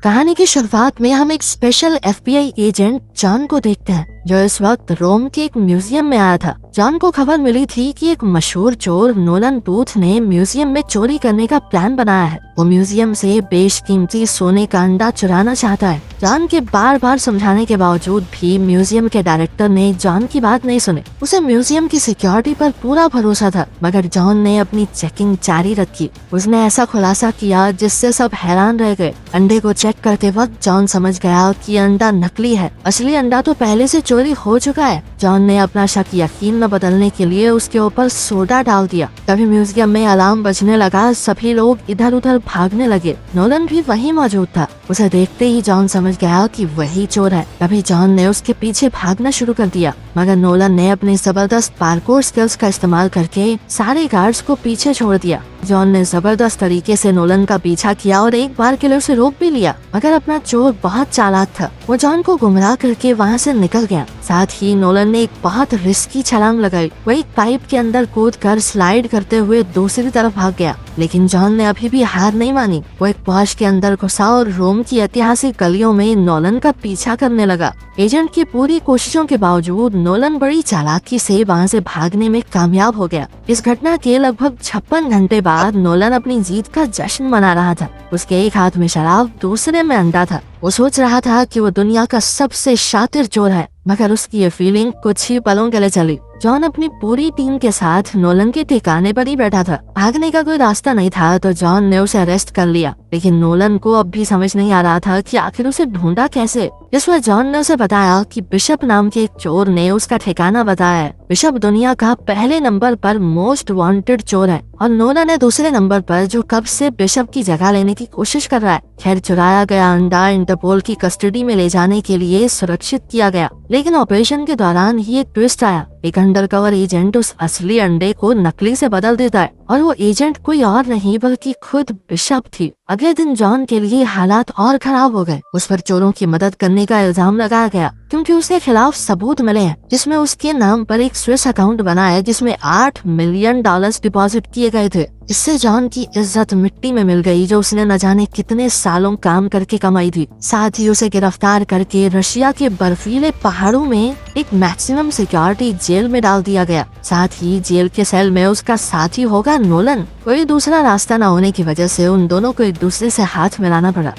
कहानी की शुरुआत में हम एक स्पेशल FBI एजेंट जॉन को देखते हैं जो इस वक्त रोम के एक म्यूजियम में आया था। जॉन को खबर मिली थी कि एक मशहूर चोर नोलन बूथ ने म्यूजियम में चोरी करने का प्लान बनाया है। वो म्यूजियम से बेशकीमती सोने का अंडा चुराना चाहता है। जॉन के बार बार समझाने के बावजूद भी म्यूजियम के डायरेक्टर ने जॉन की बात नहीं सुनी। उसे म्यूजियम की सिक्योरिटी पर पूरा भरोसा था, मगर जॉन ने अपनी चेकिंग जारी रखी। उसने ऐसा खुलासा किया जिससे सब हैरान रह गए। अंडे को चेक करते वक्त जॉन समझ गया कि अंडा नकली है, असली अंडा तो पहले से चोरी हो चुका है। जॉन ने अपना शक यकीन में बदलने के लिए उसके ऊपर सोडा डाल दिया। तभी म्यूजियम में अलार्म बजने लगा, सभी लोग इधर उधर भागने लगे। नोलन भी वहीं मौजूद था। उसे देखते ही जॉन समझ गया कि वही चोर है। तभी जॉन ने उसके पीछे भागना शुरू कर दिया, मगर नोलन ने अपनी जबरदस्त पार्कोर स्किल्स का इस्तेमाल करके सारे गार्ड्स को पीछे छोड़ दिया। जॉन ने जबरदस्त तरीके से नोलन का पीछा किया और एक बार के लिए उसे रोक भी लिया, मगर अपना चोर बहुत चालाक था। वो जॉन को गुमराह करके वहाँ से निकल गया। साथ ही नोलन ने एक बहुत रिस्की छलांग लगाई। वो एक पाइप के अंदर कूदकर स्लाइड करते हुए दूसरी तरफ भाग गया, लेकिन जॉन ने अभी भी हार नहीं मानी। वो एक पॉश के अंदर घुसा और रोम की ऐतिहासिक गलियों में नोलन का पीछा करने लगा। एजेंट की पूरी कोशिशों के बावजूद नोलन बड़ी चालाकी से वहाँ से भागने में कामयाब हो गया। इस घटना के लगभग 56 घंटे बाद नोलन अपनी जीत का जश्न मना रहा था। उसके एक हाथ में शराब, दूसरे में अंडा था। वो सोच रहा था कि वो दुनिया का सबसे शातिर चोर है, मगर उसकी ये फीलिंग कुछ ही पलों के लिए चली। जॉन अपनी पूरी टीम के साथ नोलन के ठिकाने पर ही बैठा था। भागने का कोई रास्ता नहीं था तो जॉन ने उसे अरेस्ट कर लिया, लेकिन नोलन को अब भी समझ नहीं आ रहा था कि आखिर उसे ढूंढा कैसे। जिस पर जॉन ने उसे बताया कि बिशप नाम के एक चोर ने उसका ठिकाना बताया है। बिशप दुनिया का पहले नंबर पर मोस्ट वांटेड चोर है और नोलन है दूसरे नंबर पर, जो कब से बिशप की जगह लेने की कोशिश कर रहा है। खैर, चुराया गया अंडा इंटरपोल की कस्टडी में ले जाने के लिए सुरक्षित किया गया, लेकिन ऑपरेशन के दौरान ही एक ट्विस्ट आया। एक अंडरकवर एजेंट उस असली अंडे को नकली से बदल देता है और वो एजेंट कोई और नहीं बल्कि खुद बिशप थी। अगले दिन जॉन के लिए हालात और खराब हो गए। उस पर चोरों की मदद करने का इल्जाम लगाया गया क्योंकि उसके खिलाफ सबूत मिले हैं, जिसमें उसके नाम पर एक स्विस अकाउंट बना है जिसमें $8 मिलियन डिपॉजिट किए गए थे। इससे जॉन की इज्जत मिट्टी में मिल गई, जो उसने न जाने कितने सालों काम करके कमाई थी। साथ ही उसे गिरफ्तार करके रशिया के बर्फीले पहाड़ों में एक मैक्सिमम सिक्योरिटी जेल में डाल दिया गया। साथ ही जेल के सेल में उसका साथी होगा नोलन। कोई दूसरा रास्ता न होने की वजह से उन दोनों को एक दूसरे से हाथ मिलाना पड़ा।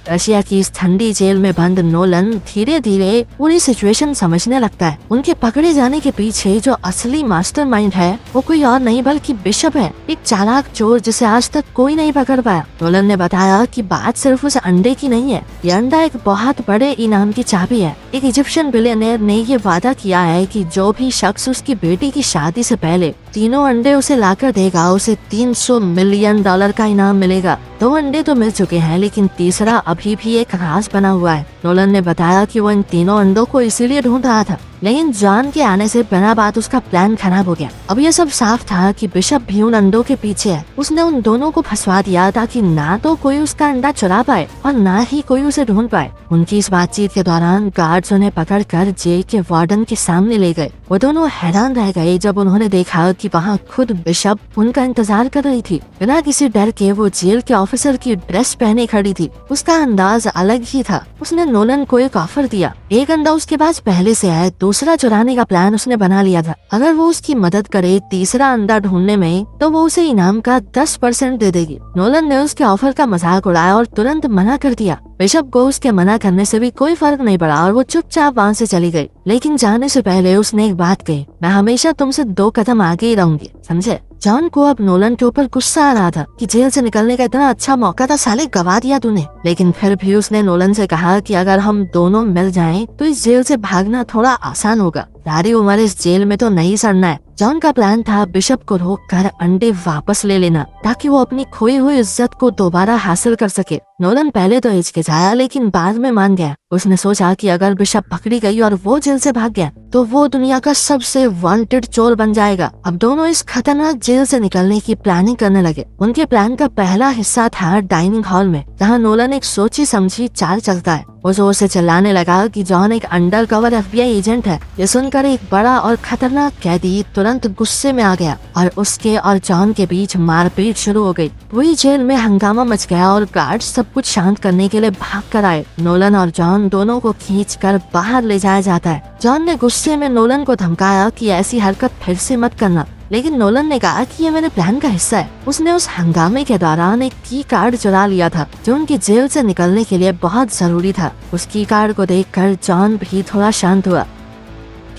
रशिया की इस ठंडी जेल में बंद नोलन धीरे धीरे पूरी सिचुएशन समझने लगता है। उनके पकड़े जाने के पीछे जो असली मास्टरमाइंड है वो कोई और नहीं बल्कि बिशप है, एक चालाक चोर जिसे आज तक कोई नहीं पकड़ पाया। नोलन ने बताया कि बात सिर्फ उस अंडे की नहीं है, ये अंडा एक बहुत बड़े इनाम की चाबी है। एक इजिप्शियन बिलियनर ने ये वादा किया है कि जो भी शख्स उसकी बेटी की शादी से पहले तीनों अंडे उसे लाकर देगा, उसे $300 मिलियन का इनाम मिलेगा। 2 अंडे तो मिल चुके हैं, लेकिन तीसरा अभी भी एक राज बना हुआ है। नोलन ने बताया कि वो इन तीनों अंडों को इसीलिए ढूंढ रहा था, लेकिन जॉन के आने से बिना बात उसका प्लान खराब हो गया। अब ये सब साफ था कि बिशप भी उन अंडों के पीछे है। उसने उन दोनों को फंसवा दिया ताकि ना तो कोई उसका अंडा चुरा पाए और ना ही कोई उसे ढूंढ पाए। उनकी इस बातचीत के दौरान गार्ड्स उन्हें पकड़कर जेल के वार्डन के सामने ले गए। वो दोनों हैरान रह गए जब उन्होंने देखा कि वहाँ खुद बिशप उनका इंतजार कर रही थी। बिना किसी डर के वो जेल के ऑफिसर की ड्रेस पहने खड़ी थी। उसका अंदाज अलग ही था। उसने नोलन को एक ऑफर दिया। एक अंडा उसके पास पहले से है, दूसरा चुराने का प्लान उसने बना लिया था। अगर वो उसकी मदद करे तीसरा अंडा ढूंढने में तो वो उसे इनाम का 10% दे देगी। नोलन ने उसके ऑफर का मजाक उड़ाया और तुरंत मना कर दिया। बिशप को उसके मना करने से भी कोई फर्क नहीं पड़ा और वो चुपचाप वहाँ से चली गई। लेकिन जाने से पहले उसने एक बात कही, मैं हमेशा तुमसे 2 कदम आगे ही रहूंगी, समझे? जॉन को अब नोलन के ऊपर गुस्सा आ रहा था कि जेल से निकलने का इतना अच्छा मौका था, साले गवा दिया तूने। लेकिन फिर भी उसने नोलन से कहा कि अगर हम दोनों मिल जाएं तो इस जेल से भागना थोड़ा आसान होगा। सारी उम्र इस जेल में तो नहीं सड़ना है। जॉन का प्लान था बिशप को रोककर अंडे वापस ले लेना ताकि वो अपनी खोई हुई इज्जत को दोबारा हासिल कर सके। नोलन पहले तो हिचकिचाया लेकिन बाद में मान गया। उसने सोचा कि अगर बिशप पकड़ी गई और वो जेल से भाग गया तो वो दुनिया का सबसे वांटेड चोर बन जाएगा। अब दोनों इस खतरनाक जेल से निकलने की प्लानिंग करने लगे। उनके प्लान का पहला हिस्सा था डाइनिंग हॉल में, जहाँ नोलन एक सोची समझी चाल चलता है। वो जोर से चिल्लाने लगा कि जॉन एक अंडरकवर FBI एजेंट है। ये सुनकर एक बड़ा और खतरनाक कैदी तुरंत गुस्से में आ गया और उसके और जॉन के बीच मारपीट शुरू हो गई। पूरी जेल में हंगामा मच गया और गार्ड सब कुछ शांत करने के लिए भाग कर आए। नोलन और जॉन दोनों को खींचकर बाहर ले जाया जाता है। जॉन ने गुस्से में नोलन को धमकाया कि ऐसी हरकत फिर से मत करना, लेकिन नोलन ने कहा कि ये मेरे प्लान का हिस्सा है। उसने उस हंगामे के दौरान एक की कार्ड चुरा लिया था जो उनकी जेल से निकलने के लिए बहुत जरूरी था। उस की कार्ड को देखकर जॉन भी थोड़ा शांत हुआ।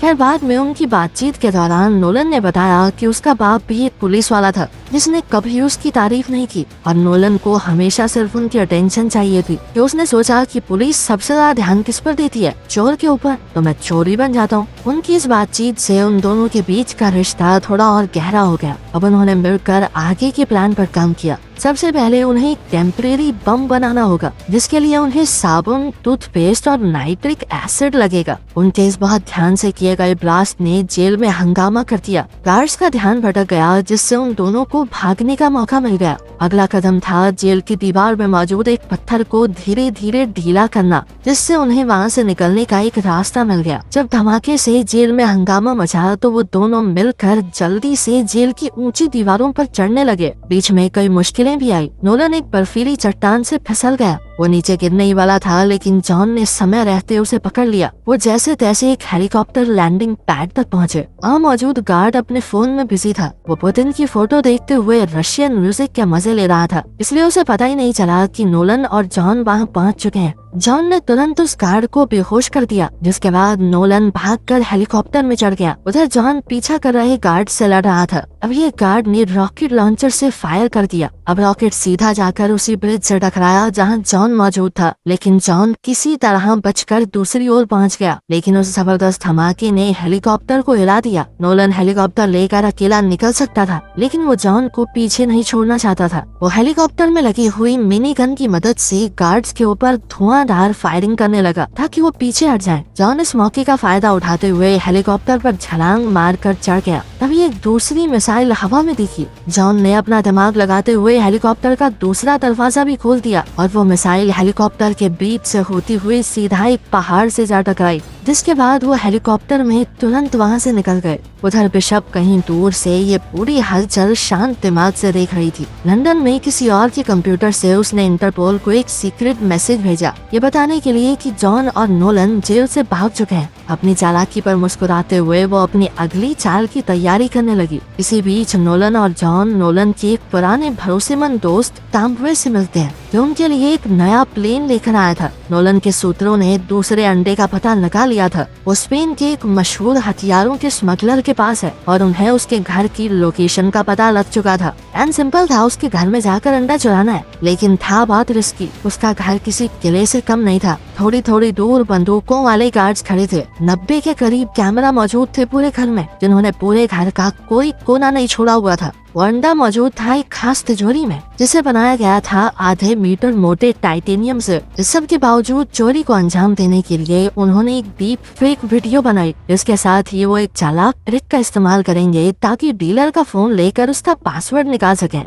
खैर बाद में उनकी बातचीत के दौरान नोलन ने बताया कि उसका बाप भी एक पुलिस वाला था जिसने कभी उसकी तारीफ नहीं की और नोलन को हमेशा सिर्फ उनकी अटेंशन चाहिए थी। कि उसने सोचा कि पुलिस सबसे ज्यादा ध्यान किस पर देती है, चोर के ऊपर, तो मैं चोर ही बन जाता हूँ। उनकी इस बातचीत से उन दोनों के बीच का रिश्ता थोड़ा और गहरा हो गया। अब उन्होंने मिलकर आगे के प्लान पर काम किया। सबसे पहले उन्हें एक टेम्परेरी बम बनाना होगा जिसके लिए उन्हें साबुन, टूथपेस्ट और नाइट्रिक एसिड लगेगा। उनके इस बहुत ध्यान से किए गए ब्लास्ट ने जेल में हंगामा कर दिया। गार्ड्स का ध्यान भटक गया जिससे उन दोनों को भागने का मौका मिल गया। अगला कदम था जेल की दीवार में मौजूद एक पत्थर को धीरे धीरे ढीला करना जिससे उन्हें वहाँ से निकलने का एक रास्ता मिल गया। जब धमाके से जेल में हंगामा मचा तो वो दोनों मिलकर जल्दी से जेल की ऊंची दीवारों पर चढ़ने लगे। बीच में कई मुश्किलें भी आई। नोलन एक बर्फीली चट्टान से फिसल गया। वो नीचे गिरने ही वाला था लेकिन जॉन ने समय रहते उसे पकड़ लिया। वो जैसे तैसे एक हेलीकॉप्टर लैंडिंग पैड तक पहुंचे। वहाँ मौजूद गार्ड अपने फोन में बिजी था। वो पुतिन की फोटो देखते हुए रशियन म्यूजिक के मजे ले रहा था, इसलिए उसे पता ही नहीं चला कि नोलन और जॉन वहाँ पहुँच चुके हैं। जॉन ने तुरंत उस गार्ड को बेहोश कर दिया जिसके बाद नोलन भागकर हेलीकॉप्टर में चढ़ गया। उधर जॉन पीछा कर रहे गार्ड से लड़ रहा था। अब ये गार्ड ने रॉकेट लॉन्चर से फायर कर दिया। अब रॉकेट सीधा जाकर उसी ब्रिज से टकराया जहाँ जॉन मौजूद था, लेकिन जॉन किसी तरह बचकर दूसरी ओर पहुँच गया। लेकिन उस जबरदस्त धमाके ने हेलीकॉप्टर को हिला दिया। नोलन हेलीकॉप्टर लेकर अकेला निकल सकता था लेकिन वो जॉन को पीछे नहीं छोड़ना चाहता था। वो हेलीकॉप्टर में लगी हुई मिनी गन की मदद से गार्ड्स के ऊपर धुआंधार फायरिंग करने लगा ताकि वो पीछे हट जाएं। जॉन इस मौके का फायदा उठाते हुए हेलीकॉप्टर पर छलांग मारकर चढ़ गया। तभी एक दूसरी मिसाइल हवा में दिखी। जॉन ने अपना दिमाग लगाते हुए हेलीकॉप्टर का दूसरा दरवाजा भी खोल दिया और वो मिसाइल हेलीकॉप्टर के बीच से होती हुई सीधा एक पहाड़ से जा टकराई, जिसके बाद वो हेलीकॉप्टर में तुरंत वहाँ से निकल गए। उधर बिशप कहीं दूर से ये पूरी हलचल शांत दिमाग से देख रही थी। लंदन में किसी और के कंप्यूटर से उसने इंटरपोल को एक सीक्रेट मैसेज भेजा, ये बताने के लिए कि जॉन और नोलन जेल से भाग चुके हैं। अपनी चालाकी पर मुस्कुराते हुए वो अपनी अगली चाल की तैयारी करने लगी। इसी बीच नोलन और जॉन नोलन के एक पुराने भरोसेमंद दोस्त ताम्बवे से मिलते हैं जो उनके लिए एक नया प्लेन लेकर आया था। नोलन के सूत्रों ने दूसरे अंडे का पता लगा लिया था। वो स्पेन के एक मशहूर हथियारों के स्मगलर के पास है और उन्हें उसके घर की लोकेशन का पता लग चुका था। एंड सिंपल था, उसके घर में जाकर अंडा चुराना है, लेकिन था बहुत रिस्की। उसका घर किसी किले से कम नहीं था। थोड़ी थोड़ी दूर बंदूकों वाले गार्ड्स खड़े थे। 90 के करीब कैमरा मौजूद थे पूरे घर में, जिन्होंने पूरे घर का कोई कोना नहीं छोड़ा हुआ था। वो अंडा मौजूद था एक खास तिजोरी में जिसे बनाया गया था आधे मीटर मोटे टाइटेनियम से। इस सब के बावजूद चोरी को अंजाम देने के लिए उन्होंने एक डीप फेक वीडियो बनाई। इसके साथ ही वो एक चालाक ट्रिक का इस्तेमाल करेंगे ताकि डीलर का फोन लेकर उसका पासवर्ड निकाल सकें।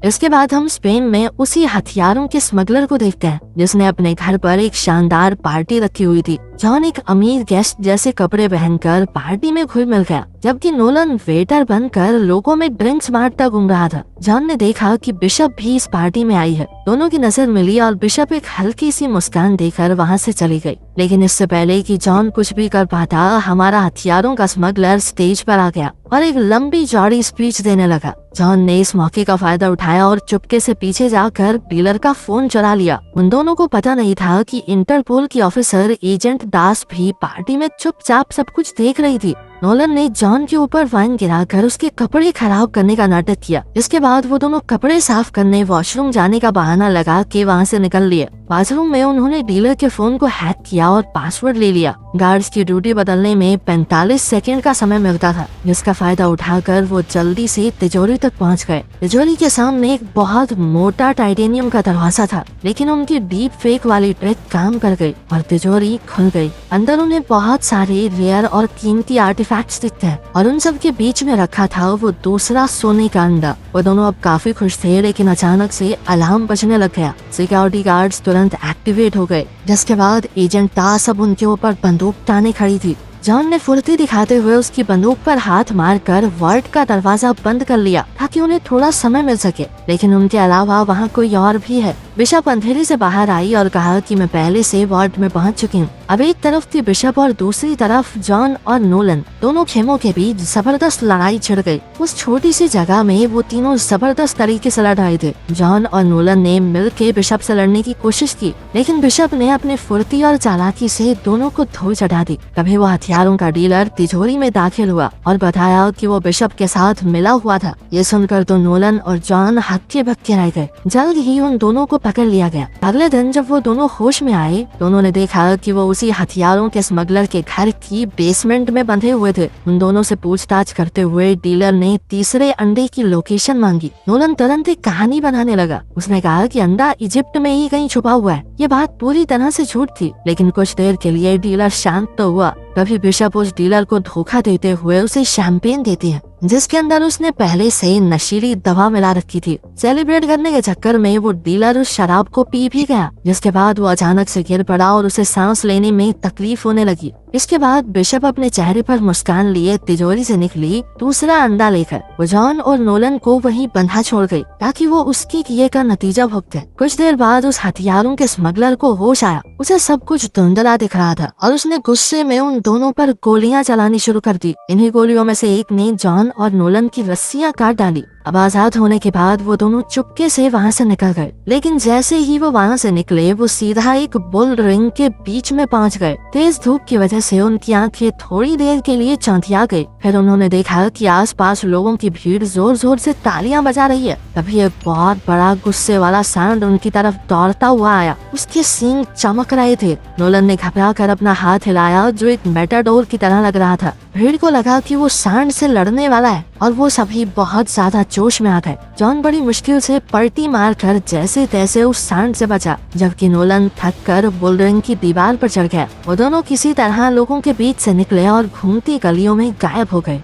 इसके बाद हम स्पेन में उसी हथियारों के स्मगलर को देखते हैं जिसने अपने घर पर एक शानदार पार्टी रखी हुई थी। जॉन एक अमीर गेस्ट जैसे कपड़े पहनकर पार्टी में घुल मिल गया, जबकि नोलन वेटर बनकर लोगों में ड्रिंक्स बांटता घूम रहा था। जॉन ने देखा कि बिशप भी इस पार्टी में आई है। दोनों की नजर मिली और बिशप एक हल्की सी मुस्कान देकर वहाँ से चली गई। लेकिन इससे पहले कि जॉन कुछ भी कर पाता, हमारा हथियारों का स्मगलर स्टेज पर आ गया और एक लंबी चौड़ी स्पीच देने लगा। जॉन ने इस मौके का फायदा उठाया और चुपके से पीछे जाकर डीलर का फोन चुरा लिया। उन दोनों को पता नहीं था कि इंटरपोल की ऑफिसर एजेंट दास भी पार्टी में चुपचाप सब कुछ देख रही थी। नोलन ने जॉन के ऊपर वाइन गिराकर उसके कपड़े खराब करने का नाटक किया। इसके बाद वो दोनों कपड़े साफ करने वॉशरूम जाने का बहाना लगा के वहाँ से निकल लिए। बाथरूम में उन्होंने डीलर के फोन को हैक किया और पासवर्ड ले लिया। गार्ड्स की ड्यूटी बदलने में 45 सेकंड का समय मिलता था, जिसका फायदा उठाकर वो जल्दी से तिजोरी तक पहुँच गए। तिजोरी के सामने एक बहुत मोटा टाइटेनियम का दरवाजा था, लेकिन उनकी डीप फेक वाली ट्रिक काम कर गई और तिजोरी खुल गई। अंदर उन्हें बहुत सारे रेयर और कीमती आर्टिफैक्ट्स दिखते हैं और उन सब के बीच में रखा था वो दूसरा सोने का अंडा। वो दोनों अब काफी खुश थे, लेकिन अचानक से अलार्म बजने लग गया। सिक्योरिटी गार्ड्स तुरंत तुरंत एक्टिवेट हो गए, जिसके बाद एजेंट टास अब उनके ऊपर बंदूक ताने खड़ी थी। जॉन ने फुर्ती दिखाते हुए उसकी बंदूक पर हाथ मारकर वार्ड का दरवाजा बंद कर लिया ताकि उन्हें थोड़ा समय मिल सके, लेकिन उनके अलावा वहाँ कोई और भी है। बिशप अंधेरे से बाहर आई और कहा कि मैं पहले से वार्ड में पहुंच चुकी हूँ। अब एक तरफ थी बिशप और दूसरी तरफ जॉन और नोलन। दोनों खेमों के बीच जबरदस्त लड़ाई छिड़ गई। उस छोटी सी जगह में वो तीनों जबरदस्त तरीके से लड़ रहे थे। जॉन और नोलन ने मिलकर बिशप से लड़ने की कोशिश की, लेकिन बिशप ने अपनी फुर्ती और चालाकी से दोनों को धूल चढ़ा दी। तभी वो हथियारों का डीलर तिजोरी में दाखिल हुआ और बताया कि वो बिशप के साथ मिला हुआ था। ये सुनकर तो नोलन और जॉन हक्के बक्के रह गए। जल्द ही उन दोनों को पकड़ लिया गया। अगले दिन जब वो दोनों होश में आए तो उन्होंने देखा कि वो उसी हथियारों के स्मगलर के घर की बेसमेंट में बंधे हुए थे। उन दोनों से पूछताछ करते हुए डीलर ने तीसरे अंडे की लोकेशन मांगी। नोलन तुरंत एक कहानी बनाने लगा। उसने कहा कि अंडा इजिप्ट में ही कहीं छुपा हुआ है। ये बात पूरी तरह से झूठ थी, लेकिन कुछ देर के लिए डीलर शांत तो हुआ। तभी बिशप उस डीलर को धोखा देते हुए उसे शैंपेन देती है, जिसके अंदर उसने पहले से नशीली दवा मिला रखी थी। सेलिब्रेट करने के चक्कर में वो डीलर उस शराब को पी भी गया, जिसके बाद वो अचानक से गिर पड़ा और उसे सांस लेने में तकलीफ होने लगी। इसके बाद बिशप अपने चेहरे पर मुस्कान लिए तिजोरी से निकली दूसरा अंडा लेकर। वो जॉन और नोलन को वहीं बंधा छोड़ गई ताकि वो उसके किए का नतीजा भुगते। कुछ देर बाद उस हथियारों के स्मगलर को होश आया। उसे सब कुछ धुंधला दिख रहा था और उसने गुस्से में उन दोनों पर गोलियां चलानी शुरू कर दी। इन्हीं गोलियों में से एक ने जॉन और नोलन की रस्सियां काट डाली। अब आजाद होने के बाद वो दोनों चुपके से वहाँ से निकल गए, लेकिन जैसे ही वो वहाँ से निकले वो सीधा एक बुल रिंग के बीच में पहुँच गए। तेज धूप की वजह से उनकी आंखें थोड़ी देर के लिए चौंधिया गई। फिर उन्होंने देखा कि आसपास लोगों की भीड़ जोर जोर से तालियां बजा रही है। तभी एक बहुत बड़ा गुस्से वाला सांड उनकी तरफ दौड़ता हुआ आया। उसके सींग चमक रहे थे। नोलन ने घबरा कर अपना हाथ हिलाया जो एक मेटाडोर की तरह लग रहा था। भीड़ को लगा कि वो सांड से लड़ने वाला है और वो सभी बहुत ज्यादा जोश में आ गए। जॉन बड़ी मुश्किल से पलटी मारकर जैसे तैसे उस सांड से बचा, जबकि नोलन थक कर बुलरिंग की दीवार पर चढ़ गया। वो दोनों किसी तरह लोगों के बीच से निकले और घूमती गलियों में गायब हो गए।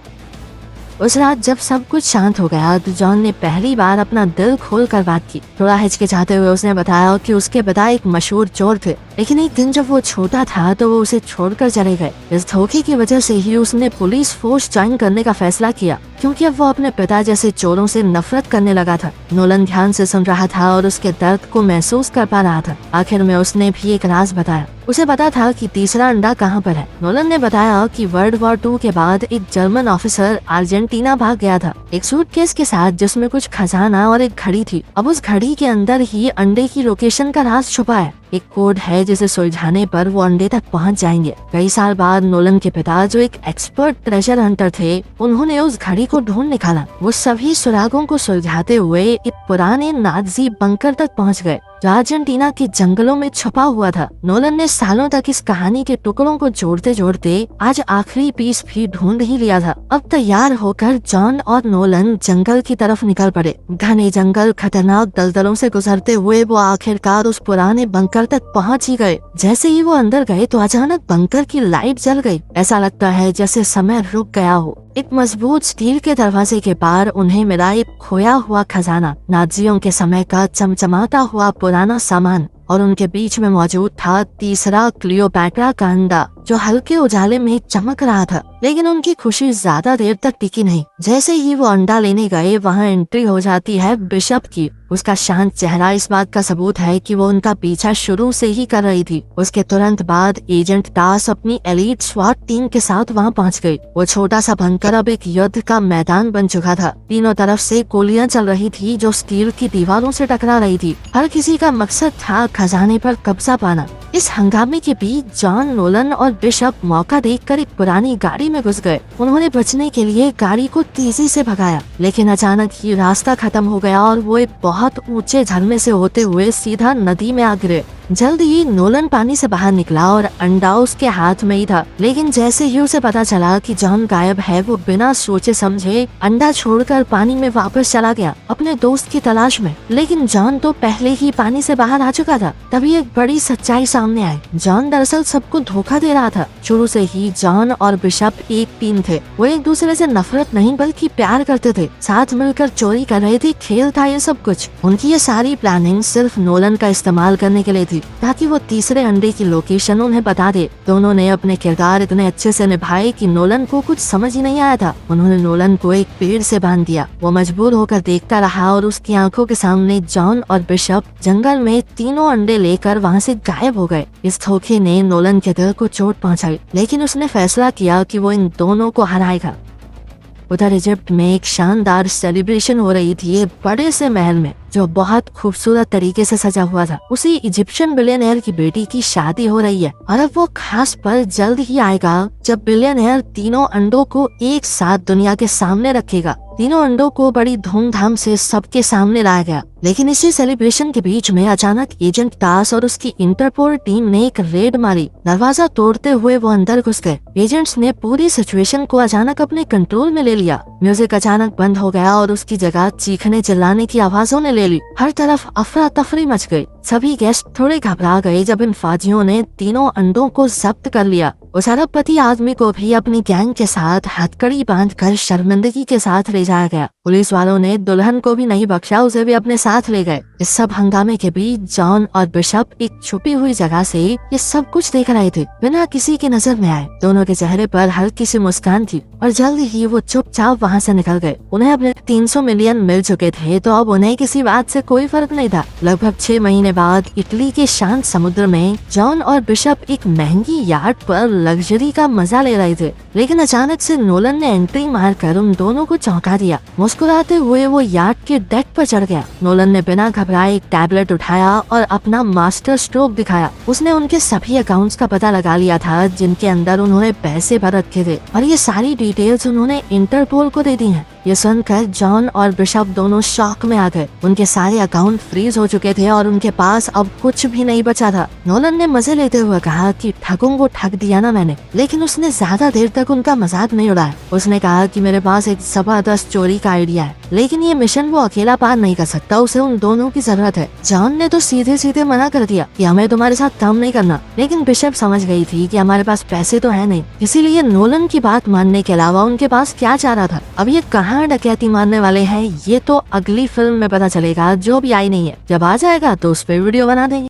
उस रात जब सब कुछ शांत हो गया तो जॉन ने पहली बार अपना दिल खोल कर बात की। थोड़ा हिचकिचाते हुए उसने बताया कि उसके पिता एक मशहूर चोर थे, लेकिन एक दिन जब वो छोटा था तो वो उसे छोड़कर चले गए। इस धोखे की वजह से ही उसने पुलिस फोर्स ज्वाइन करने का फैसला किया, क्योंकि अब वो अपने पिता जैसे चोरों से नफरत करने लगा था। नोलन ध्यान से सुन रहा था और उसके दर्द को महसूस कर पा रहा था। आखिर में उसने भी एक राज बताया। उसे पता था कि तीसरा अंडा कहाँ पर है। नोलन ने बताया कि वर्ल्ड वॉर 2 के बाद एक जर्मन ऑफिसर अर्जेंटीना भाग गया था, एक सूटकेस के साथ जिसमें कुछ खजाना और एक घड़ी थी। अब उस घड़ी के अंदर ही अंडे की लोकेशन का राज छुपा है। एक कोड है जिसे सुलझाने पर वो अंडे तक पहुंच जाएंगे। कई साल बाद नोलन के पिता जो एक एक्सपर्ट ट्रेजर हंटर थे, उन्होंने उस घड़ी को ढूंढ निकाला। वो सभी सुरागों को सुलझाते हुए एक पुराने नाजी बंकर तक पहुंच गए जो अर्जेंटीना के जंगलों में छुपा हुआ था। नोलन ने सालों तक इस कहानी के टुकड़ों को जोड़ते जोड़ते आज आखिरी पीस भी ढूंढ ही लिया था। अब तैयार होकर जॉन और नोलन जंगल की तरफ निकल पड़े। घने जंगल, खतरनाक दलदलों से गुजरते हुए वो आखिरकार उस पुराने बंकर तक पहुंच ही गए। जैसे ही वो अंदर गए तो अचानक बंकर की लाइट जल गई। ऐसा लगता है जैसे समय रुक गया हो। एक मजबूत स्टील के दरवाजे के पार उन्हें मिला एक खोया हुआ खजाना, नाजियों के समय का चमचमाता हुआ पुराना सामान, और उनके बीच में मौजूद था तीसरा क्लियोपैट्रा का अंडा जो हल्के उजाले में चमक रहा था। लेकिन उनकी खुशी ज्यादा देर तक टिकी नहीं। जैसे ही वो अंडा लेने गए वहाँ एंट्री हो जाती है बिशप की। उसका शांत चेहरा इस बात का सबूत है कि वो उनका पीछा शुरू से ही कर रही थी। उसके तुरंत बाद एजेंट टास अपनी एलीट स्वाट टीम के साथ वहाँ पहुँच गई। वो छोटा सा बंकर अब एक युद्ध का मैदान बन चुका था। तीनों तरफ से गोलियां चल रही थी जो स्टील की दीवारों से टकरा रही थी। हर किसी का मकसद था खजाने पर कब्जा पाना। इस हंगामे के बीच जॉन, नोलन और बिशप मौका देखकर एक पुरानी गाड़ी में घुस गए। उन्होंने बचने के लिए गाड़ी को तेजी से भगाया, लेकिन अचानक ही रास्ता खत्म हो गया और वो एक बहुत ऊंचे झरने से होते हुए सीधा नदी में आ गिरे। जल्द ही नोलन पानी से बाहर निकला और अंडा उसके हाथ में ही था। लेकिन जैसे ही उसे पता चला कि जॉन गायब है, वो बिना सोचे समझे अंडा छोड़कर पानी में वापस चला गया अपने दोस्त की तलाश में। लेकिन जॉन तो पहले ही पानी से बाहर आ चुका था। तभी एक बड़ी सच्चाई सामने आई। जॉन दरअसल सबको धोखा दे रहा था। शुरू से ही जॉन और बिशप एक टीम थे। वो एक दूसरे से नफरत नहीं बल्कि प्यार करते थे। साथ मिलकर चोरी कर रहे थे। खेल था ये सब कुछ। उनकी ये सारी प्लानिंग सिर्फ नोलन का इस्तेमाल करने के लिए थी। थी ताकि वो तीसरे अंडे की लोकेशन उन्हें बता दे। दोनों ने अपने किरदार इतने अच्छे से निभाए कि नोलन को कुछ समझ ही नहीं आया था। उन्होंने नोलन को एक पेड़ से बांध दिया। वो मजबूर होकर देखता रहा और उसकी आंखों के सामने जॉन और बिशप जंगल में तीनों अंडे लेकर वहाँ से गायब हो गए। इस धोखे ने नोलन के दिल को चोट पहुंचाई, लेकिन उसने फैसला किया कि वो इन दोनों को हराएगा। उधर इजिप्ट में एक शानदार सेलिब्रेशन हो रही थी एक बड़े से महल में, जो बहुत खूबसूरत तरीके से सजा हुआ था। उसी इजिप्शियन बिलियनर की बेटी की शादी हो रही है और अब वो खास पल जल्द ही आएगा जब बिलियनर तीनों अंडों को एक साथ दुनिया के सामने रखेगा। तीनों अंडों को बड़ी धूमधाम से सबके सामने लाया गया, लेकिन इसी सेलिब्रेशन के बीच में अचानक एजेंट टास और उसकी इंटरपोल टीम ने एक रेड मारी। दरवाजा तोड़ते हुए वो अंदर घुस गए। एजेंट्स ने पूरी सिचुएशन को अचानक अपने कंट्रोल में ले लिया। म्यूजिक अचानक बंद हो गया और उसकी जगह चीखने चिल्लाने की आवाजों ने ले ली। हर तरफ अफरा तफरी मच गई। सभी गेस्ट थोड़े घबरा गए जब इन फाजियों ने तीनों अंडों को जब्त कर लिया। उस अरबपति आदमी को भी अपनी गैंग के साथ हथकड़ी बांधकर शर्मिंदगी के साथ ले जाया गया। पुलिस वालों ने दुल्हन को भी नहीं बख्शा, उसे भी अपने साथ ले गए। इस सब हंगामे के बीच जॉन और बिशप एक छुपी हुई जगह से ये सब कुछ देख रहे थे, बिना किसी के नजर में आए। दोनों के चेहरे पर हल्की सी मुस्कान थी और जल्द ही वो चुपचाप वहाँ से निकल गए। उन्हें अपने 300 मिलियन मिल चुके थे, तो अब उन्हें किसी बात से कोई फर्क नहीं था। लगभग 6 महीने बाद इटली के शांत समुद्र में जॉन और बिशप एक महंगी याट पर लग्जरी का मजा ले रहे थे, लेकिन अचानक से नोलन ने एंट्री मारकर उन दोनों को चौंका दिया। मुस्कुराते हुए वो याट के डेक पर चढ़ गया। नोलन ने बिना घबराए एक टैबलेट उठाया और अपना मास्टर स्ट्रोक दिखाया। उसने उनके सभी अकाउंट्स का पता लगा लिया था जिनके अंदर उन्होंने पैसे भर रखे थे, और ये सारी डिटेल्स उन्होंने इंटरपोल को दे दी हैं। ये सुनकर जॉन और बिशप दोनों शॉक में आ गए। उनके सारे अकाउंट फ्रीज हो चुके थे और उनके पास अब कुछ भी नहीं बचा था। नोलन ने मजे लेते हुए कहा कि ठगों को ठग दिया ना मैंने, लेकिन उसने ज्यादा देर तक उनका मजाक नहीं उड़ाया। उसने कहा कि मेरे पास एक जबरदस्त चोरी का आइडिया है, लेकिन ये मिशन वो अकेला पार नहीं कर सकता, उसे उन दोनों की जरूरत है। जॉन ने तो सीधे सीधे मना कर दिया कि हमें तुम्हारे साथ काम नहीं करना, लेकिन बिशप समझ गई थी कि हमारे पास पैसे तो है नहीं, इसीलिए नोलन की बात मानने के अलावा उनके पास क्या चाह रहा था। अब ये कहाँ डकैती मारने वाले हैं, ये तो अगली फिल्म में पता चलेगा, जो भी आई नहीं है। जब आ जाएगा तो उस पर वीडियो बना देंगे।